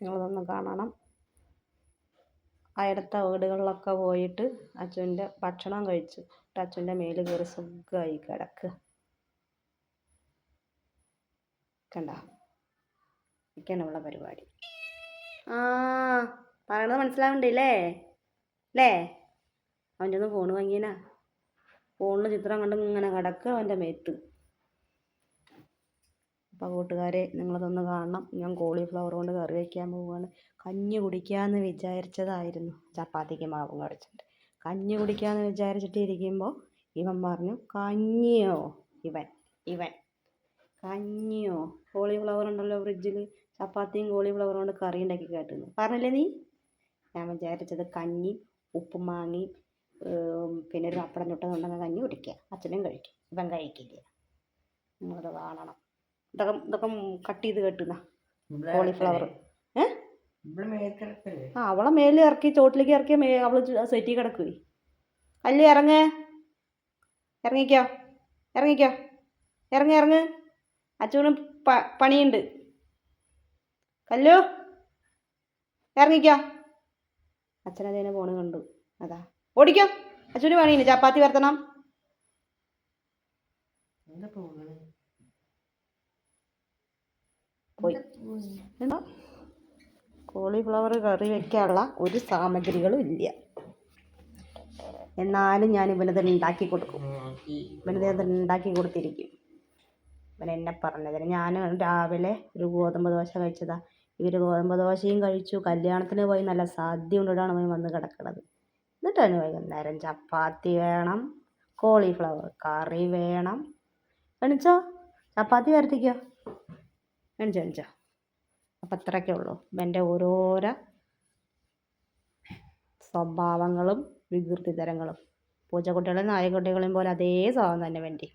നിങ്ങളതൊന്ന് കാണണം. അടുത്ത വീടുകളിലൊക്കെ പോയിട്ട് അച്ചുവിൻ്റെ ഭക്ഷണം കഴിച്ചു. അച്ചുവിൻ്റെ മേല് കയറി സുഖമായി കിടക്കുക. കണ്ട, ഇതൊക്കെയാണ് ഉള്ള പരിപാടി. പറയണത് മനസ്സിലാവുന്നുണ്ടല്ലേ അല്ലേ? അവൻ്റെ ഒന്ന് ഫോണ് വാങ്ങിയനാ. ഫോണിൽ ചിത്രം കണ്ട് ഇങ്ങനെ കിടക്കുക അവൻ്റെ മേത്ത്. അപ്പോൾ കൂട്ടുകാരെ, നിങ്ങളതൊന്ന് കാണണം. ഞാൻ കോളിഫ്ലവർ കൊണ്ട് കറി വയ്ക്കാൻ പോവുകയാണ്. കഞ്ഞി കുടിക്കാമെന്ന് വിചാരിച്ചതായിരുന്നു. ചപ്പാത്തിക്ക് മാവും കുഴച്ചിട്ട് കഞ്ഞി കുടിക്കാമെന്ന് വിചാരിച്ചിട്ട് ഇരിക്കുമ്പോൾ ഇവൻ പറഞ്ഞു, കഞ്ഞിയോ? ഇവൻ കഞ്ഞിയോ? കോളിഫ്ലവർ ഉണ്ടല്ലോ ഫ്രിഡ്ജിൽ, ചപ്പാത്തിയും കോളിഫ്ലവർ കൊണ്ട് കറി ഉണ്ടാക്കി കേട്ടിരുന്നു പറഞ്ഞില്ലേ നീ? ഞാൻ വിചാരിച്ചത് കഞ്ഞി ഉപ്പും മാങ്ങി പിന്നെ ഒരു പപ്പടം ചുട്ടതുണ്ടെങ്കിൽ കഞ്ഞി കുടിക്കുക, അച്ഛനും കഴിക്കും, ഇവൻ കഴിക്കില്ല. നിങ്ങളത് കാണണം. ഇതൊക്കെ കട്ട് ചെയ്ത് കേട്ടുന്ന കോളിഫ്ലവർ. അവളെ മേലിൽ ഇറക്കി ചോട്ടിലേക്ക് ഇറക്കിയ അവള് സെറ്റി കിടക്കുകയെ. അല്ലേ, ഇറങ്ങിക്കോ ഇറങ്ങ്. അച്ഛന് പണിയുണ്ട്. കല്ലു ഇറങ്ങിക്കോ. അച്ഛനതേനെ ഫോണ് കണ്ടു. അതാ ഓടിക്കോ. അച്ഛന് പണിയുണ്ട്, ചപ്പാത്തി വരത്തണം. പോയി. കോളിഫ്ലവർ കറി വയ്ക്കാനുള്ള ഒരു സാമഗ്രികളും ഇല്ല. എന്നാലും ഞാൻ ഇവനത് ഉണ്ടാക്കി കൊടുക്കും. ഇവനത് ഉണ്ടാക്കി കൊടുത്തിരിക്കും. ഇവൻ എന്നെ പറഞ്ഞതിന്. ഞാൻ രാവിലെ ഒരു ഗോതമ്പ് ദോശ കഴിച്ചതാ. ഇവർ ഗോതമ്പ് ദോശയും കഴിച്ചു. കല്യാണത്തിന് പോയി നല്ല സദ്യ കൊണ്ടിട്ടാണ് അവൻ വന്ന് കിടക്കുന്നത്. എന്നിട്ടാണ് വൈകുന്നേരം ചപ്പാത്തി വേണം, കോളിഫ്ലവർ കറി വേണം. എണിച്ചോ, ചപ്പാത്തി വരത്തിക്കോ. എണിച്ചോ. അപ്പം അത്രയൊക്കെ ഉള്ളൂ എൻ്റെ ഓരോരോ സ്വഭാവങ്ങളും വികൃതി തരങ്ങളും. പൂച്ചക്കുട്ടികളെയും നായക്കുട്ടികളെയും പോലെ അതേ സ്വഭാവം തന്നെ വേണ്ടി.